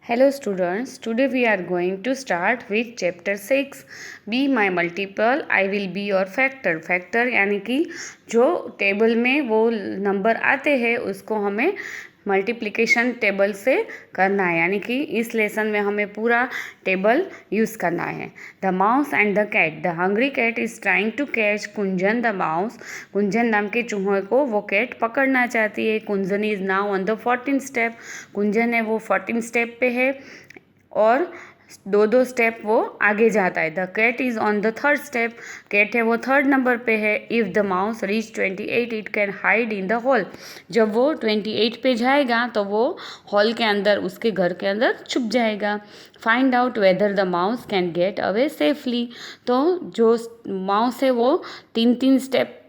Hello students, today we are going to start with chapter 6 Be my multiple, I will be your factor. Factor यानी कि जो table में वो number आते हैं उसको हमें मल्टीप्लिकेशन टेबल से करना है, यानी कि इस लेसन में हमें पूरा टेबल यूज़ करना है। The mouse and the cat, the hungry cat is trying to catch Kunjan the mouse. Kunjan नाम के चूहे को वो कैट पकड़ना चाहती है। Kunjan is now on the 14th step, Kunjan है वो 14 स्टेप पे है और दो स्टेप वो आगे जाता है। The cat is on the 3rd step, cat है वो 3rd नंबर पे है। If the mouse reach 28 it can hide in the hole, जब वो 28 पे जाएगा तो वो हॉल के अंदर, उसके घर के अंदर छुप जाएगा। Find out whether the mouse can get away safely, तो जो माउस है वो 3 स्टेप,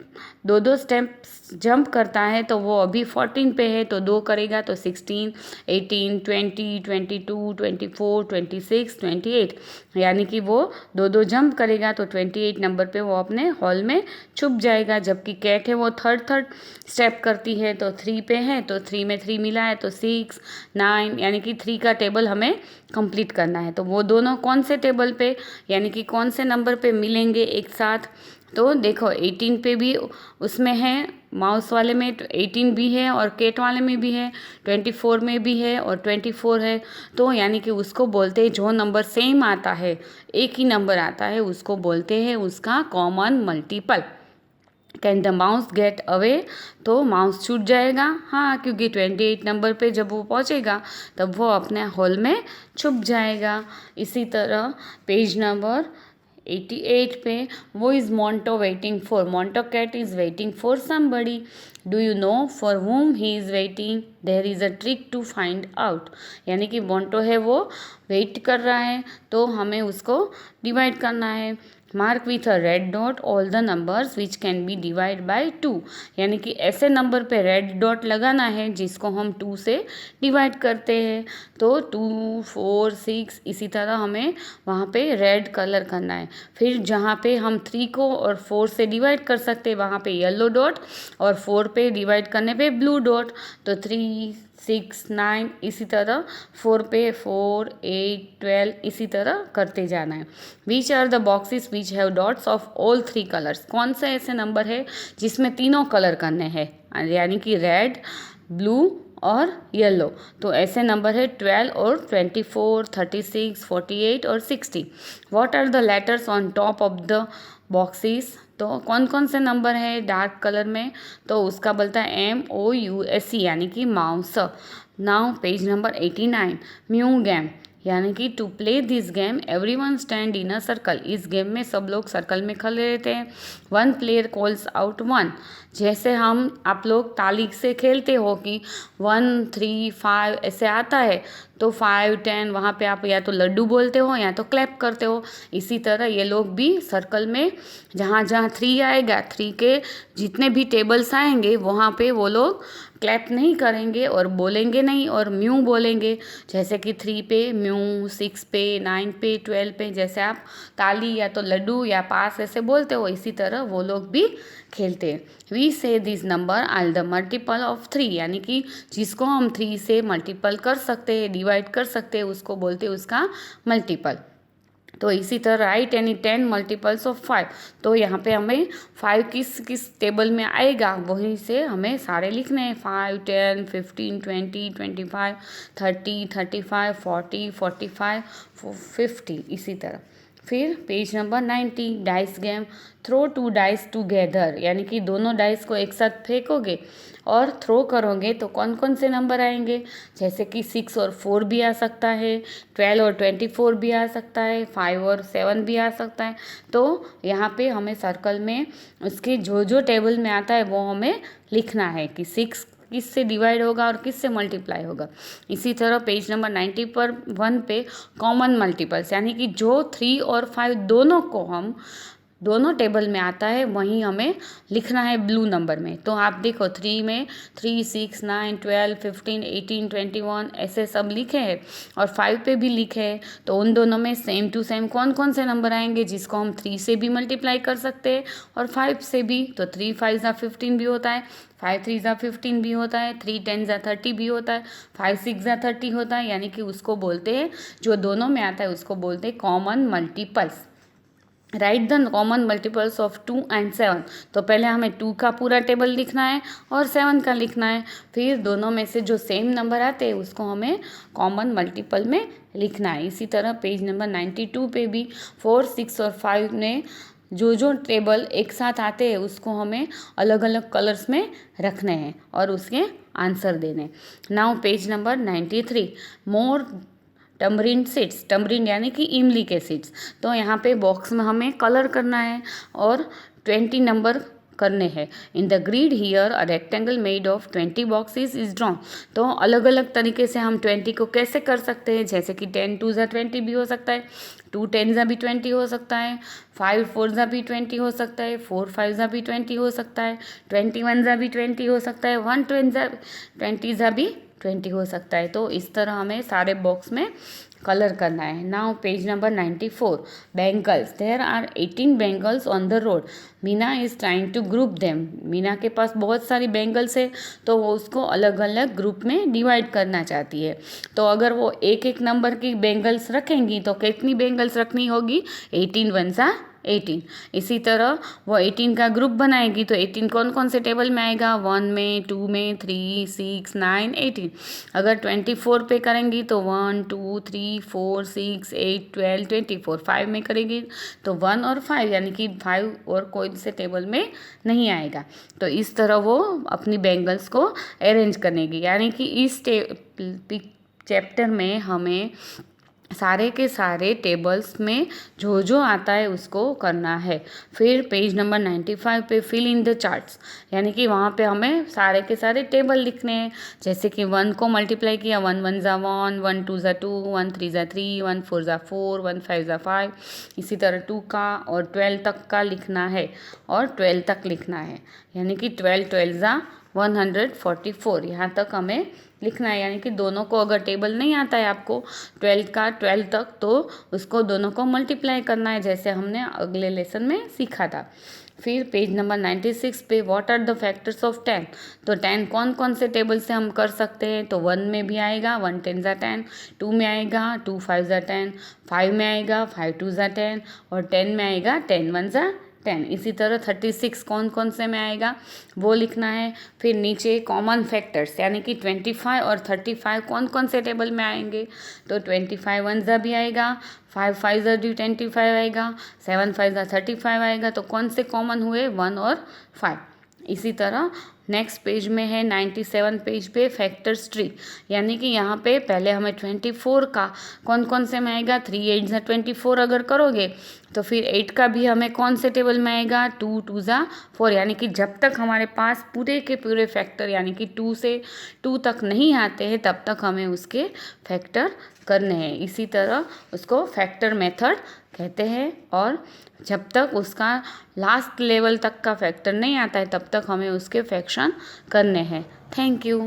दो स्टेप जंप करता है, तो वो अभी 14 पे है, तो 2 करेगा तो 16, 18, 20, 22, 24, 26, 28, यानी कि वो दो जंप करेगा तो 28 नंबर पे वो अपने हॉल में छुप जाएगा। जबकि कैट है वो थर्ड स्टेप करती है, तो 3 पे है, तो 3 में 3 मिला है तो 6, 9, यानी कि 3 का टेबल हमें कंप्लीट करना है। तो वो दोनों कौन से टेबल पे, यानी कि कौन से नंबर पे मिलेंगे एक साथ, तो देखो 18 पे भी उसमें है, माउस वाले में 18 भी है और कैट वाले में भी है, 24 में भी है और 24 है। तो यानी कि उसको बोलते हैं, जो नंबर सेम आता है, एक ही नंबर आता है, उसको बोलते हैं उसका common multiple. Can the mouse get away, तो माउस छूट जाएगा, हाँ, क्योंकि 28 नंबर पे जब वो पहुँचेगा तब वो अपने हॉल में छुप जाएगा। इसी तरह पेज नंबर 88 पे, वो is Monto waiting for, Monto cat is waiting for somebody, do you know for whom he is waiting, there is a trick to find out, यानी कि मोंटो है वो वेट कर रहा है, तो हमें उसको डिवाइड करना है। Mark with a red dot all the numbers which can be divide by 2, यानी कि ऐसे नंबर पे रेड डॉट लगाना है जिसको हम 2 से डिवाइड करते हैं। तो 2, 4, 6, इसी तरह हमें वहाँ पे रेड कलर करना है। फिर जहाँ पे हम 3 को और 4 से डिवाइड कर सकते हैं वहाँ पे येलो डॉट, और 4 पे डिवाइड करने पे ब्लू डॉट, तो 3, 6, 9, इसी तरह 4 पे 4, 8, 12, इसी तरह करते जाना है। Which are the boxes which have dots of all 3 colours, कौन से ऐसे नंबर है जिसमें तीनों कलर करने हैं, यानी कि रेड, ब्लू और येलो, तो ऐसे नंबर है 12 और 24, 36, 48 और 60। What are the letters on top of the boxes, तो कौन कौन से नंबर है डार्क कलर में, तो उसका बोलता है MOUSE, यानी कि mouse. Now page number 89, mew game, यानी कि to play this game everyone stand in a circle, इस गेम में सब लोग सर्कल में खड़े रहते हैं। 1 प्लेयर कॉल्स आउट 1, जैसे आप लोग ताली से खेलते हो कि 1, 3, 5 ऐसे आता है, तो 5, 10 वहाँ पे आप या तो लड्डू बोलते हो या तो क्लैप करते हो। इसी तरह ये लोग भी सर्कल में जहाँ जहाँ 3 आएगा, 3 के जितने भी टेबल्स आएंगे वहाँ पे वो लोग क्लैप नहीं करेंगे और बोलेंगे नहीं, और म्यू बोलेंगे, जैसे कि 3 पे म्यू, 6 पे, 9 पे, 12 पे, जैसे आप ताली या तो लड्डू या पास ऐसे बोलते हो, इसी तरह वो लोग भी खेलते हैं। We say this number are the multiple of 3, यानी कि जिसको हम 3 से मल्टीपल कर सकते हैं, डिवाइड कर सकते हैं, उसको बोलते हैं उसका मल्टीपल। तो इसी तरह राइट एनी 10 मल्टीपल्स ऑफ 5, तो यहाँ पे हमें 5 किस टेबल में आएगा वहीं से हमें सारे लिखने हैं। 5, 10, 15, 20, 25, 30, 35, 40, 45, 50, इसी तरह। फिर page number 90, dice game, throw 2 dice together, यानी कि दोनों डाइस को एक साथ फेंकोगे और थ्रो करोगे तो कौन कौन से नंबर आएंगे, जैसे कि 6 और 4 भी आ सकता है, 12 और 24 भी आ सकता है, 5 और 7 भी आ सकता है। तो यहाँ पे हमें सर्कल में उसके जो टेबल में आता है वो हमें लिखना है कि 6 किससे डिवाइड होगा और किससे मल्टीप्लाई होगा। इसी तरह पेज नंबर 90 पर 1 पे कॉमन मल्टीपल्स, यानी कि जो 3 और 5 दोनों को हम दोनों टेबल में आता है वहीं हमें लिखना है ब्लू नंबर में। तो आप देखो 3 में 3, 6, 9, 12, 15, 18, 21 ऐसे सब लिखे हैं और 5 पे भी लिखे हैं। तो उन दोनों में सेम टू सेम कौन कौन से नंबर आएंगे जिसको हम 3 से भी मल्टीप्लाई कर सकते हैं और 5 से भी। तो 3 5 ज़ा 15 भी होता है, 5 3 ज़ा 15 भी होता है, 3 10 ज़ा 30 भी होता है, 5 6 ज़ा 30 होता है। यानी कि उसको बोलते हैं, जो दोनों में आता है उसको बोलते हैं common multiples. Right the common multiples of 2 and 7। तो पहले हमें 2 का पूरा टेबल लिखना है और 7 का लिखना है। फिर दोनों में से जो सेम नंबर आते हैं उसको हमें कॉमन मल्टीपल में लिखना है। इसी तरह पेज नंबर 92 पे भी 4 6 और 5 में जो टेबल एक साथ आते हैं उसको हमें अलग अलग कलर्स में रखने हैं और उसके आंसर देने। नाउ पेज नंबर 93 मोर टमरिन सीड्स। टमरिन यानी कि इमली के सीड्स। तो यहाँ पे बॉक्स में हमें कलर करना है और 20 नंबर करने हैं। In the grid here a rectangle made of 20 boxes is drawn. तो अलग अलग तरीके से हम 20 को कैसे कर सकते हैं, जैसे कि 10 2 ज़ा 20 भी हो सकता है, 2 10 ज़ा भी 20 हो सकता है, 5 4 ज़ा भी 20 हो सकता है, 4 5 ज़ा भी 20 हो सकता है, 21 ज़ा भी 20 हो सकता है, 1 20 ज़ा भी 20 हो सकता है। तो इस तरह हमें सारे बॉक्स में कलर करना है। Now page number 94 bangles. There are 18 bangles on the road. Meena is trying to group them. Meena के पास बहुत सारी बैंगल्स है तो वो उसको अलग अलग ग्रुप में डिवाइड करना चाहती है। तो अगर वो एक एक नंबर की बैंगल्स रखेंगी तो कितनी बैंगल्स रखनी होगी, 18 1 सा 18। इसी तरह वो 18 का ग्रुप बनाएगी तो 18 कौन कौन से टेबल में आएगा, 1 में, 2 में, 3 6 9 18। अगर 24 पे करेंगी तो 1 2 3 4 6 8 12 24। 5 में करेंगी तो 1 और 5 यानी कि 5 और कोई से टेबल में नहीं आएगा। तो इस तरह वो अपनी बैंगल्स को अरेंज करेगी। यानी कि इस चैप्टर में हमें सारे के सारे टेबल्स में जो आता है उसको करना है। फिर पेज नंबर 95 पे फिल इन द चार्ट्स। यानी कि वहाँ पे हमें सारे के सारे टेबल लिखने हैं। जैसे कि 1 को मल्टीप्लाई किया, 1 1 ज़ा 1, 1 2 ज़ा 2, 1 3 ज़ा 3, 1 4 ज़ा 4, 1 5 ज़ा 5। इसी तरह 2 का और 12 तक का लिखना है और 12 तक लिखना है। यानी कि 12 12 ज़ा 144 यहाँ तक हमें लिखना है। यानी कि दोनों को अगर टेबल नहीं आता है आपको 12 का 12 तक तो उसको दोनों को मल्टीप्लाई करना है, जैसे हमने अगले लेसन में सीखा था। फिर पेज नंबर 96 पे what are the factors of 10। तो 10 कौन कौन से टेबल से हम कर सकते हैं, तो 1 में भी आएगा 1 10 ज़ा 10, 2 में आएगा 2 5 ज़ा 10, 5 में आएगा 5 2 ज़ा 10 और 10 में आएगा 10 1 ज़ा 10। इसी तरह 36 कौन कौन से में आएगा वो लिखना है। फिर नीचे कॉमन फैक्टर्स यानी कि 25 और 35 कौन कौन से टेबल में आएंगे, तो 25 1 ज़ा भी आएगा, 5 5 ज़ा भी 25 आएगा, 7 5 ज़ा 35 आएगा। तो कौन से कॉमन हुए, 1 और 5। इसी तरह नेक्स्ट पेज में है 97 पेज पे फैक्टर्स ट्री। यानी कि यहाँ पे पहले हमें 24 का कौन कौन से में आएगा, 3 8 ज़ा 24 अगर करोगे तो फिर 8 का भी हमें कौन से टेबल में आएगा, 2 2 ज़ा 4। यानी कि जब तक हमारे पास पूरे के पूरे फैक्टर यानी कि 2 से 2 तक नहीं आते हैं तब तक हमें उसके फैक्टर करने हैं। इसी तरह उसको फैक्टर मेथड कहते हैं और जब तक उसका लास्ट लेवल तक का फैक्टर नहीं आता है तब तक हमें उसके फ्रैक्शन करने हैं। Thank you.